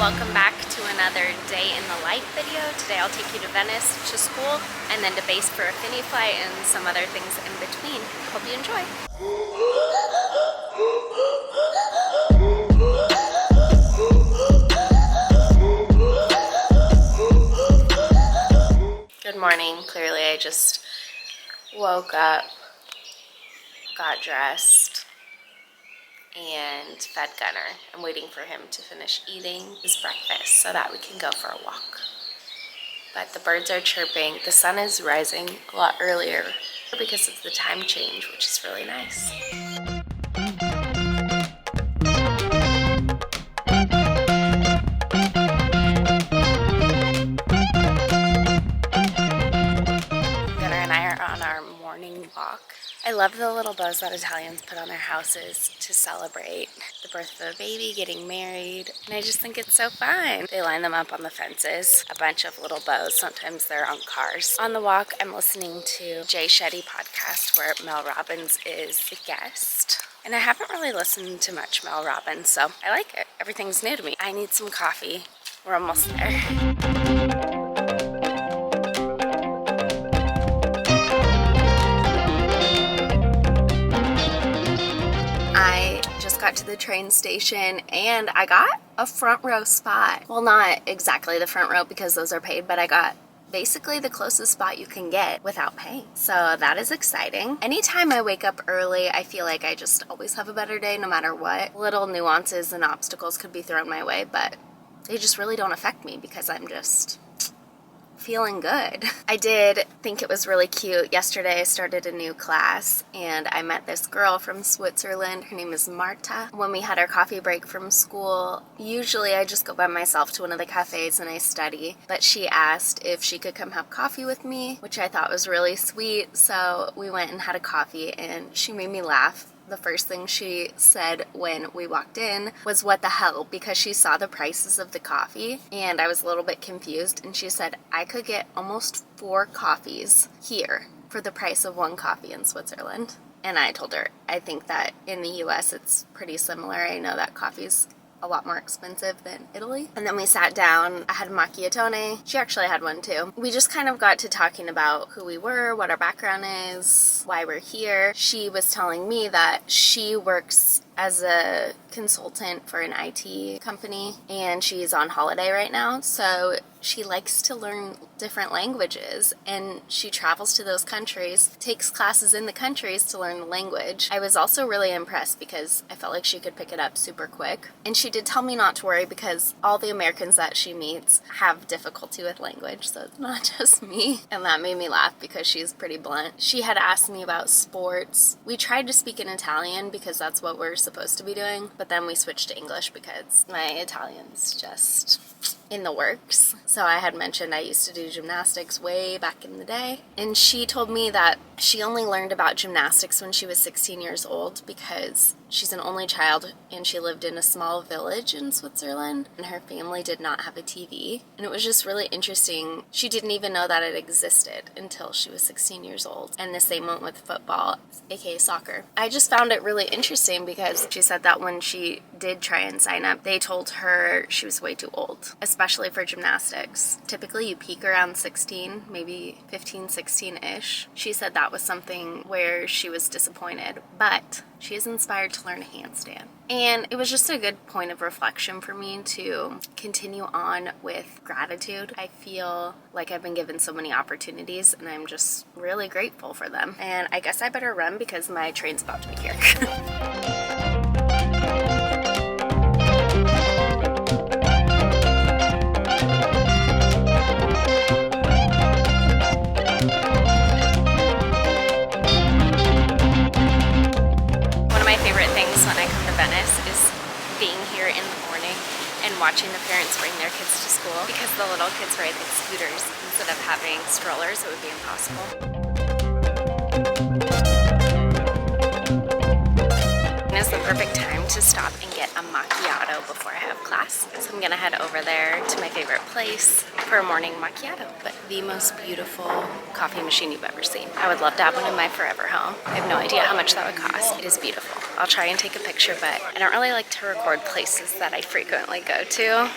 welcome back to another day in the life video. Today I'll take you to Venice, to school, and then to base for a Fini Flight and some other things in between. Hope you enjoy. Good morning. Clearly I just woke up, got dressed, and fed Gunner. I'm waiting for him to finish eating his breakfast so that we can go for a walk. But the birds are chirping. The sun is rising a lot earlier because of the time change, which is really nice. Gunner and I are on our morning walk. I love the little bows that Italians put on their houses to celebrate the birth of a baby, getting married, and I just think it's so fun. They line them up on the fences, a bunch of little bows. Sometimes they're on cars. On the walk, I'm listening to Jay Shetty podcast where Mel Robbins is a guest. And I haven't really listened to much Mel Robbins, so I like it. Everything's new to me. I need some coffee. We're almost there. Got to the train station and I got a front row spot. Well, not exactly the front row because those are paid, but I got basically the closest spot you can get without paying. So that is exciting. Anytime I wake up early, I feel like I just always have a better day no matter what. Little nuances and obstacles could be thrown my way, but they just really don't affect me because I'm just feeling good. I did think it was really cute. Yesterday I started a new class and I met this girl from Switzerland. Her name is Marta. When we had our coffee break from school, usually I just go by myself to one of the cafes and I study, but she asked if she could come have coffee with me, which I thought was really sweet. So we went and had a coffee and she made me laugh. The first thing she said when we walked in was, "What the hell?" because she saw the prices of the coffee and I was a little bit confused, and she said I could get almost 4 coffees here for the price of 1 coffee in Switzerland. And I told her I think that in the US it's pretty similar. I know that coffee's a lot more expensive than Italy. And then we sat down. I had a macchiatone. She actually had one too. We just kind of got to talking about who we were, what our background is, why we're here. She was telling me that she works as a consultant for an IT company and she's on holiday right now, so she likes to learn different languages and she travels to those countries, takes classes in the countries to learn the language. I was also really impressed because I felt like she could pick it up super quick, and she did tell me not to worry because all the Americans that she meets have difficulty with language, so it's not just me. And that made me laugh because she's pretty blunt. She had asked me about sports. We tried to speak in Italian because that's what we're supposed to be doing, but then we switched to English because my Italian's just in the works. So I had mentioned I used to do gymnastics way back in the day, and she told me that she only learned about gymnastics when she was 16 years old because she's an only child and she lived in a small village in Switzerland and her family did not have a TV. And it was just really interesting. She didn't even know that it existed until she was 16 years old. And the same went with football, aka soccer. I just found it really interesting because she said that when she did try and sign up, they told her she was way too old, especially for gymnastics. Typically you peak around 16, maybe 15, 16-ish. She said that was something where she was disappointed, but she is inspired to learn a handstand. And it was just a good point of reflection for me to continue on with gratitude. I feel like I've been given so many opportunities and I'm just really grateful for them. And I guess I better run because my train's about to be here. Venice is being here in the morning and watching the parents bring their kids to school because the little kids ride like scooters instead of having strollers. It would be impossible. It's the perfect time to stop and get a macchiato before I have class. So I'm gonna head over there to my favorite place for a morning macchiato. But the most beautiful coffee machine you've ever seen. I would love to have one in my forever home. I have no idea how much that would cost. It is beautiful. I'll try and take a picture, but I don't really like to record places that I frequently go to.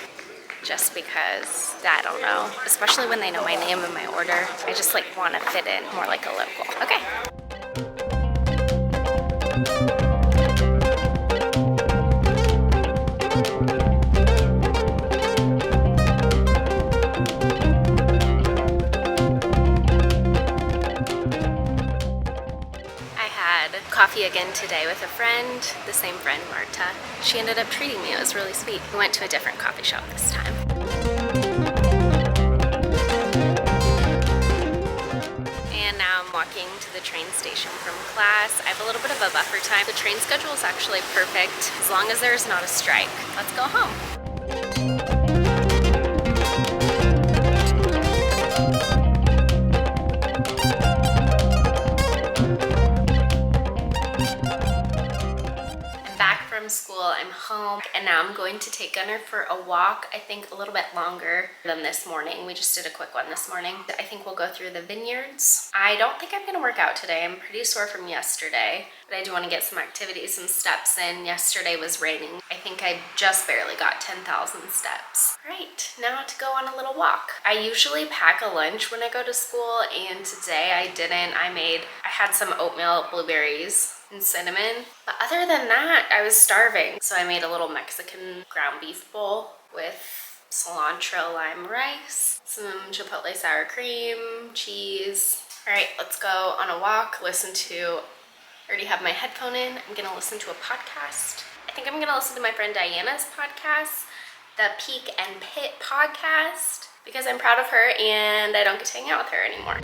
just because, I don't know, especially when they know my name and my order. I just like want to fit in more like a local. Okay. Coffee again today with a friend, the same friend, Marta. She ended up treating me. It was really sweet. We went to a different coffee shop this time. And now I'm walking to the train station from class. I have a little bit of a buffer time. The train schedule is actually perfect as long as there's not a strike. Let's go home. School, I'm home, and now I'm going to take Gunner for a walk. I think a little bit longer than this morning. We just did a quick one this morning. I think we'll go through the vineyards. I don't think I'm gonna work out today. I'm pretty sore from yesterday, but I do want to get some activities, some steps in. Yesterday was raining. I think I just barely got 10,000 steps. Right, now to go on a little walk. I usually pack a lunch when I go to school, and today I didn't. I had some oatmeal, blueberries, and cinnamon. But other than that, I was starving. So I made a little Mexican ground beef bowl with cilantro lime rice, some chipotle sour cream, cheese. All right, let's go on a walk, I already have my headphone in. I'm gonna listen to a podcast. I think I'm gonna listen to my friend Diana's podcast, the Peak and Pit podcast, because I'm proud of her and I don't get to hang out with her anymore.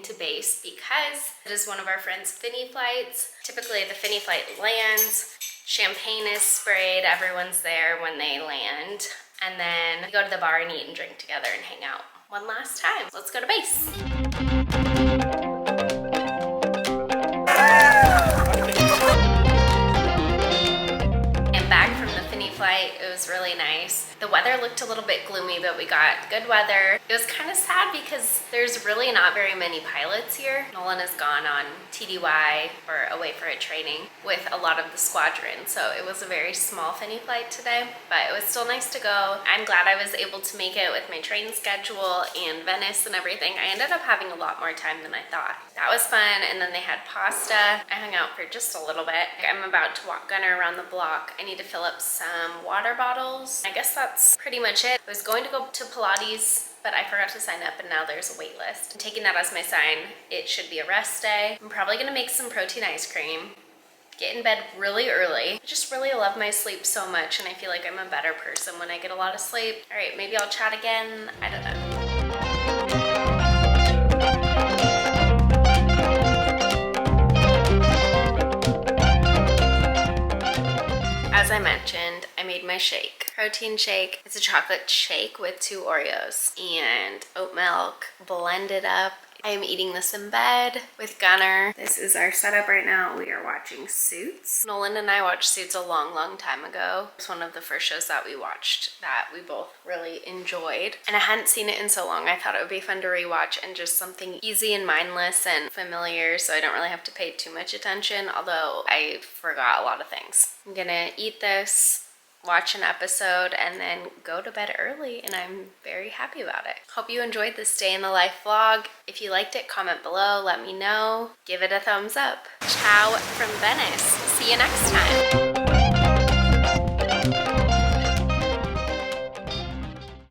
To base because it is one of our friends' Fini Flights. Typically the Fini Flight lands, champagne is sprayed, everyone's there when they land, and then we go to the bar and eat and drink together and hang out one last time. Let's go to base. And back from the Fini Flight, it was really nice. The weather looked a little bit gloomy, but we got good weather. It was kind of sad because there's really not very many pilots here. Nolan has gone on TDY or away for a training with a lot of the squadron, so it was a very small Fini Flight today, but it was still nice to go. I'm glad I was able to make it with my train schedule and Venice and everything. I ended up having a lot more time than I thought. That was fun, and then they had pasta. I hung out for just a little bit. I'm about to walk Gunner around the block. I need to fill up some water bottles. I guess that's pretty much it. I was going to go to Pilates, but I forgot to sign up and now there's a wait list. I'm taking that as my sign. It should be a rest day. I'm probably gonna make some protein ice cream, get in bed really early. I just really love my sleep so much, and I feel like I'm a better person when I get a lot of sleep. All right, maybe I'll chat again. I don't know. As I mentioned, I made my shake. Protein shake. It's a chocolate shake with 2 Oreos and oat milk blended up. I am eating this in bed with Gunner. This is our setup right now. We are watching Suits. Nolan and I watched Suits a long time ago. It's one of the first shows that we watched that we both really enjoyed. And I hadn't seen it in so long. I thought it would be fun to rewatch and just something easy and mindless and familiar, so I don't really have to pay too much attention, although I forgot a lot of things. I'm gonna eat this, watch an episode, and then go to bed early, and I'm very happy about it. Hope you enjoyed this day in the life vlog. If you liked it, comment below, let me know. Give it a thumbs up. Ciao from Venice. See you next time.